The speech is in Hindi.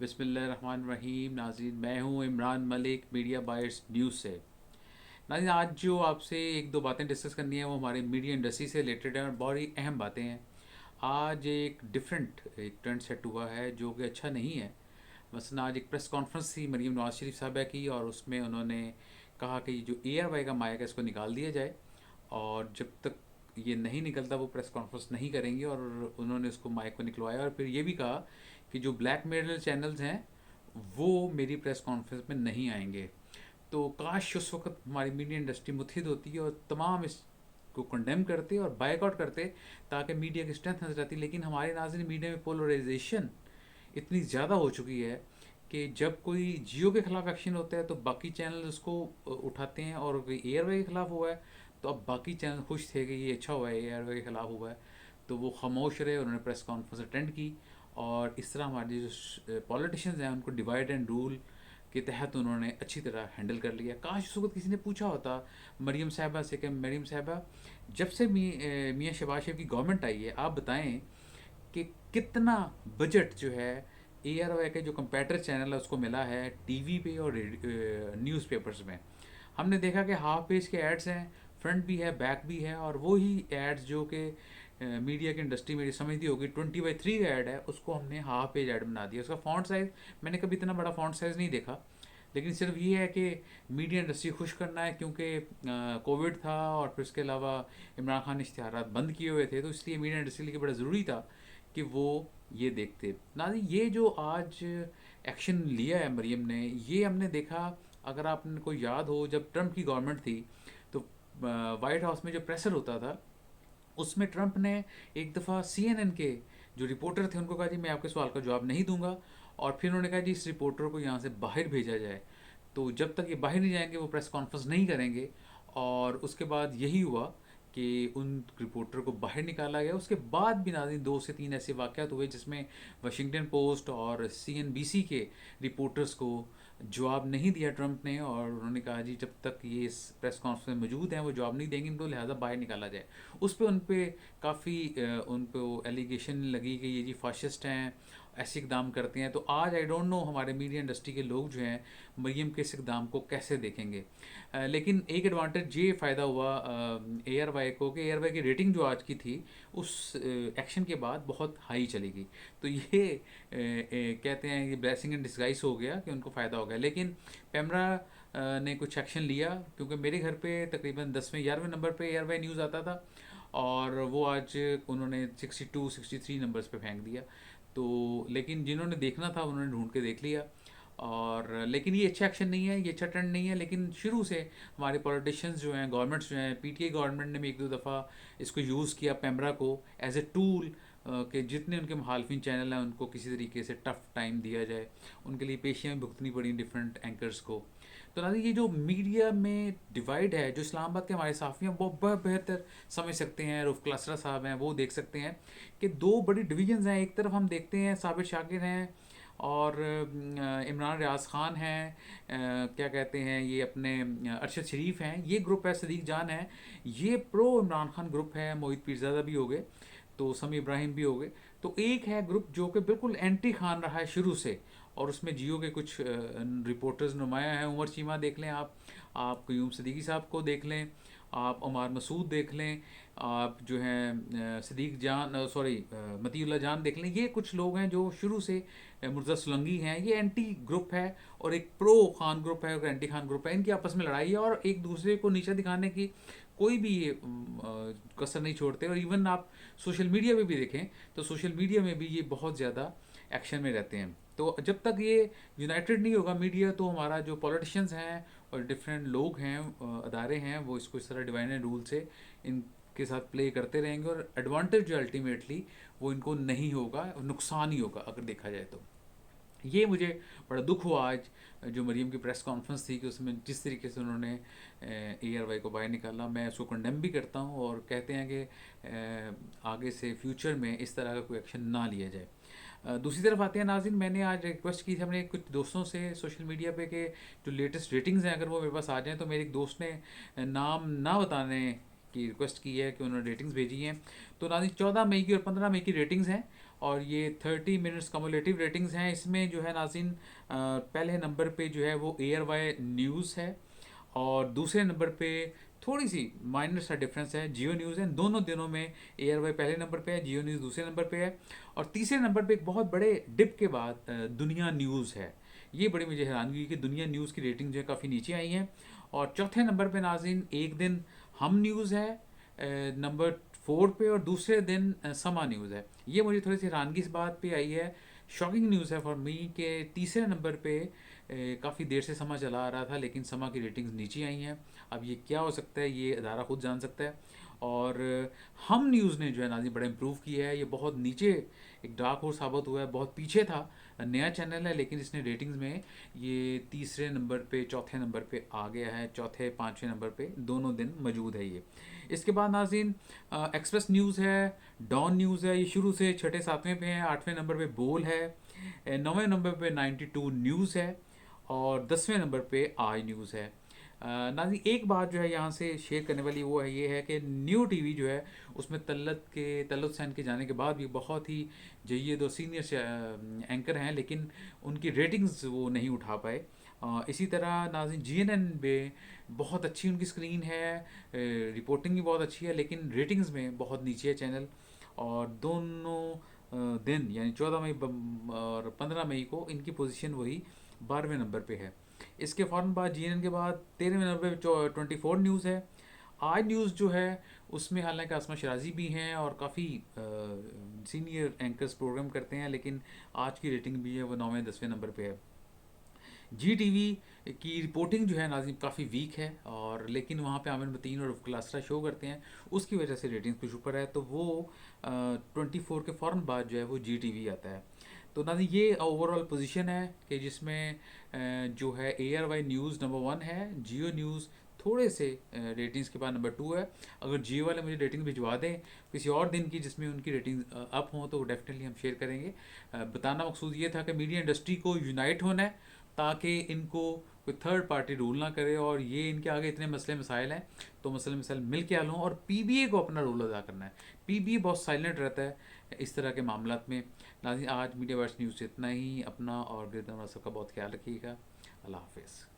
बिस्मिल्लाहिर्रहमानिर्रहीम। नाज़रीन, मैं हूँ Imran Malik, media buyers news से। नाज़रीन, आज जो आपसे एक दो बातें डिस्कस करनी है वो हमारे मीडिया इंडस्ट्री से रिलेटेड है और बहुत ही अहम बातें हैं। आज एक डिफरेंट एक ट्रेंड सेट हुआ है जो कि अच्छा नहीं है। मसलन आज एक प्रेस कॉन्फ्रेंस थी मरीम नवाज शरीफ साहबा की, और उसमें उन्होंने कहा कि जो ARY का माइक है इसको निकाल दिया जाए, और जब तक ये नहीं निकलता वो प्रेस कॉन्फ्रेंस नहीं करेंगे। और उन्होंने उसको माइक को निकलवाया और फिर ये भी कहा कि जो ब्लैक मेल चैनल्स हैं वो मेरी प्रेस कॉन्फ्रेंस में नहीं आएंगे। तो काश उस वक्त हमारी मीडिया इंडस्ट्री मुत्हिद होती और तमाम इसको कंडेम करते और बायकआउट करते, ताकि मीडिया की स्ट्रेंथ नजर आती। लेकिन हमारे नाज़रीन, मीडिया में पोलराइजेशन इतनी ज़्यादा हो चुकी है कि जब कोई जियो के खिलाफ एक्शन होता है तो बाकी चैनल उसको उठाते हैं, और कोई ARY के खिलाफ हुआ है तो अब बाकी चैनल खुश थे कि ये अच्छा हुआ है, ARY के खिलाफ हुआ है, तो वो खामोश रहे। उन्होंने प्रेस कॉन्फ्रेंस अटेंड की, और इस तरह हमारे जो पॉलिटिशियंस हैं उनको डिवाइड एंड रूल के तहत उन्होंने अच्छी तरह हैंडल कर लिया। काश उस वक्त किसी ने पूछा होता मरीम साहबा से कि मरीम साहबा, जब से मियाँ शहबाज शरीफ की गवर्नमेंट आई है, आप बताएं कि कितना बजट जो है ARY के जो कंपेटर चैनल है उसको मिला है टीवी पे और न्यूज़पेपर्स में। हमने देखा कि हाफ पेज के एड्स हैं, फ्रंट भी है, बैक भी है, और वो ही एड्स जो कि मीडिया की इंडस्ट्री मेरी समझती होगी 20/3 का ऐड है, उसको हमने हाफ पेज ऐड बना दिया। उसका फॉन्ट साइज़, मैंने कभी इतना बड़ा फॉन्ट साइज़ नहीं देखा, लेकिन सिर्फ ये है कि मीडिया इंडस्ट्री खुश करना है, क्योंकि कोविड था और फिर उसके अलावा इमरान खान ने इश्तिहारात बंद किए हुए थे, तो इसलिए मीडिया इंडस्ट्री के लिए बड़ा ज़रूरी था कि वो ये देखते। नाज़ी, ये जो आज एक्शन लिया है मरीम ने, ये हमने देखा, अगर आपको याद हो जब ट्रंप की गवर्नमेंट थी तो वाइट हाउस में जो प्रेशर होता था उसमें ट्रंप ने एक दफ़ा CNN के जो रिपोर्टर थे उनको कहा जी मैं आपके सवाल का जवाब नहीं दूंगा, और फिर उन्होंने कहा जी इस रिपोर्टर को यहाँ से बाहर भेजा जाए। तो जब तक ये बाहर नहीं जाएंगे वो प्रेस कॉन्फ्रेंस नहीं करेंगे, और उसके बाद यही हुआ कि उन रिपोर्टर को बाहर निकाला गया। उसके बाद भी नाज़रीन 2 से 3 ऐसे वाक़यात हुए जिसमें वाशिंगटन पोस्ट और CNBC के रिपोर्टर्स को जवाब नहीं दिया ट्रंप ने, और उन्होंने कहा जी जब तक ये इस प्रेस कॉन्फ्रेंस में मौजूद हैं वो जवाब नहीं देंगे इनको, लिहाजा बाहर निकाला जाए। उस पर उन पर काफ़ी उन पर एलिगेशन लगी कि ये जी फाशिस्ट हैं, ऐसे इकदाम करते हैं। तो आज आई डोंट नो हमारे मीडिया इंडस्ट्री के लोग जो हैं मरीम के इस इकदाम को कैसे देखेंगे। लेकिन एक एडवांटेज ये फ़ायदा हुआ ARY को कि ARY की रेटिंग जो आज की थी उस एक्शन के बाद बहुत हाई चली गई। तो ये कहते हैं ये ब्लेसिंग इन डिस्गाइज हो गया कि उनको फ़ायदा हो गया। लेकिन पैमरा ने कुछ एक्शन लिया, क्योंकि मेरे घर पे तकरीबन 10वें 11वें नंबर पे ARY न्यूज़ आता था, और वो आज उन्होंने 62 63 नंबर्स पे फेंक दिया। तो लेकिन जिन्होंने देखना था उन्होंने ढूंढ के देख लिया। और लेकिन ये अच्छा एक्शन नहीं है, ये अच्छा ट्रेंड नहीं है। लेकिन शुरू से हमारे पॉलिटिशियंस जो हैं, गवर्नमेंट्स जो हैं, PTI गवर्नमेंट ने भी एक दो दफ़ा इसको यूज़ किया पैमरा को एज ए टूल, कि जितने उनके मुखालफिन चैनल हैं उनको किसी तरीके से टफ टाइम दिया जाए, उनके लिए पेशियाँ भुगतनी पड़ी डिफरेंट एंकर्स को। तो नाज़रीन, ये जो मीडिया में डिवाइड है, जो इस्लामाबाद के हमारे साफ़ी हैं वो बहुत बेहतर समझ सकते हैं, रूफ क्लासरा साहब हैं वो देख सकते हैं कि दो बड़ी डिवीजन्स हैं। एक तरफ हम देखते हैं साबिर शाकिर हैं और इमरान रियाज ख़ान हैं, क्या कहते हैं ये अपने अरशद शरीफ हैं, ये ग्रुप है, सदीक जान है, ये प्रो इमरान खान ग्रुप है, मोहित पीरज़ादा भी हो गए, तो समी इब्राहिम भी हो गए। तो एक है ग्रुप जो कि बिल्कुल एंटी खान रहा है शुरू से, और उसमें जियो के कुछ रिपोर्टर्स नुमाया हैं। उमर चीमा देख लें, आप क्यूम सदीकी साहब को देख लें, आप उमार मसूद देख लें, आप जो हैं सदीक जान सॉरी मतीउल्लाह जान देख लें। ये कुछ लोग हैं जो शुरू से मुर्जा सुलंगी हैं, ये एंटी ग्रुप है, और एक प्रो खान ग्रुप है और एंटी खान ग्रुप है। इनकी आपस में लड़ाई है और एक दूसरे को नीचा दिखाने की कोई भी ये कसर नहीं छोड़ते। और इवन आप सोशल मीडिया पे भी देखें तो सोशल मीडिया में भी ये बहुत ज़्यादा एक्शन में रहते हैं। तो जब तक ये यूनाइटेड नहीं होगा मीडिया, तो हमारा जो पॉलिटिशियंस हैं और डिफरेंट लोग हैं, अदारे हैं, वो इसको इस तरह डिवाइड एंड रूल से इनके साथ प्ले करते रहेंगे, और एडवांटेज जो अल्टीमेटली वो इनको नहीं होगा, नुकसान ही होगा अगर देखा जाए तो। ये मुझे बड़ा दुख हुआ आज जो मरीम की प्रेस कॉन्फ्रेंस थी कि उसमें जिस तरीके से उन्होंने ARY को बाहर निकाला, मैं उसको कंडेम भी करता हूँ, और कहते हैं कि आगे से फ्यूचर में इस तरह का कोई एक्शन ना लिया जाए। दूसरी तरफ आते हैं नाज़रीन, मैंने आज रिक्वेस्ट की थी अपने कुछ दोस्तों से सोशल मीडिया पे कि जो लेटेस्ट रेटिंग्स हैं अगर वो मेरे पास आ जाएँ, तो मेरे एक दोस्त ने नाम ना बताने की रिक्वेस्ट की है कि उन्होंने रेटिंग्स भेजी हैं। तो नाज़रीन 14 मई की और 15 मई की रेटिंग्स हैं, और ये 30 मिनट्स कम्युलेटिव रेटिंग्स हैं। इसमें जो है नाज़रीन पहले नंबर पे जो है वो एयर वाई न्यूज़ है, और दूसरे नंबर पे थोड़ी सी माइनर सा डिफरेंस है, जियो न्यूज़ है। दोनों दिनों में एयर वाई पहले नंबर पे है, जियो न्यूज़ दूसरे नंबर पे है। और तीसरे नंबर पे एक बहुत बड़े डिप के बाद दुनिया न्यूज़ है। ये बड़ी मुझे हैरानगी हुई कि दुनिया न्यूज़ की रेटिंग जो है काफ़ी नीचे आई है। और चौथे नंबर पे नाज़रीन एक दिन हम न्यूज़ है नंबर 4 पे, और दूसरे दिन समा न्यूज़ है। ये मुझे थोड़ी सी हैरानगी इस बात पे आई है, शॉकिंग न्यूज़ है फॉर मी, के तीसरे नंबर पे काफ़ी देर से समा चला आ रहा था लेकिन समा की रेटिंग्स नीचे आई हैं। अब ये क्या हो सकता है, ये अदारा खुद जान सकता है। और हम न्यूज़ ने जो है नाज़रीन बड़ा इम्प्रूव किया है। ये बहुत नीचे एक डार्क हॉर्स साबित हुआ है, बहुत पीछे था, नया चैनल है, लेकिन इसने रेटिंग्स में ये तीसरे नंबर पे, चौथे नंबर पे आ गया है। चौथे पाँचवें नंबर पे दोनों दिन मौजूद है ये। इसके बाद नाज़रीन एक्सप्रेस न्यूज़ है, डॉन न्यूज़ है, ये शुरू से छठे सातवें पे है। आठवें नंबर पे बोल है, नौवें नंबर पे 92 न्यूज़ है, और 10वें नंबर पे आई न्यूज़ है। नाज़रीन एक बात जो है यहाँ से शेयर करने वाली वो है, ये है कि न्यू टीवी जो है उसमें तल्लत हुसैन के जाने के बाद भी बहुत ही जय्यद और सीनियर एंकर हैं, लेकिन उनकी रेटिंग्स वो नहीं उठा पाए। इसी तरह नाज़रीन जीएनएन में बहुत अच्छी उनकी स्क्रीन है, रिपोर्टिंग भी बहुत अच्छी है, लेकिन रेटिंग्स में बहुत नीचे है चैनल। और दोनों दिन यानी 14 मई और 15 मई को इनकी पोजीशन वही 12वें नंबर पे है। इसके फ़ौरन बाद जीएनएन के बाद 13वें नंबर पे 24 न्यूज़ है। आज न्यूज़ जो है उसमें हालांकि आसमा शराजी भी हैं और काफ़ी सीनियर एंकर्स प्रोग्राम करते हैं, लेकिन आज की रेटिंग भी है वो 9वें 10वें नंबर पे है। जी टीवी की रिपोर्टिंग जो है नाज़रीन काफ़ी वीक है, और लेकिन वहाँ पे आमिर मतीन और क्लासरा शो करते हैं, उसकी वजह से रेटिंग कुछ ऊपर है। तो वो 24 के फ़ौरन बाद जो है वो जी टीवी आता है। तो नाज़रीन ये ओवरऑल पोजीशन है कि जिसमें जो है एयर वाई न्यूज़ नंबर 1 है, जियो न्यूज़ थोड़े से रेटिंग्स के बाद नंबर 2 है। अगर जियो वाले मुझे रेटिंग भिजवा दें किसी और दिन की जिसमें उनकी रेटिंग अप हों तो डेफिनेटली हम शेयर करेंगे। बताना मकसूद ये था कि मीडिया इंडस्ट्री को यूनाइट होना है ताकि इनको कोई थर्ड पार्टी रूल ना करे, और ये इनके आगे इतने मसले मसाइल हैं तो मसले मसाइल मिल के हल हों, और पीबीए को अपना रोल अदा करना है। पीबीए बहुत साइलेंट रहता है इस तरह के मामलात में। नाज़रीन आज मीडिया वर्स न्यूज़ से इतना ही। अपना और गिरदन सबका बहुत ख्याल रखिएगा। अल्लाह हाफिज़।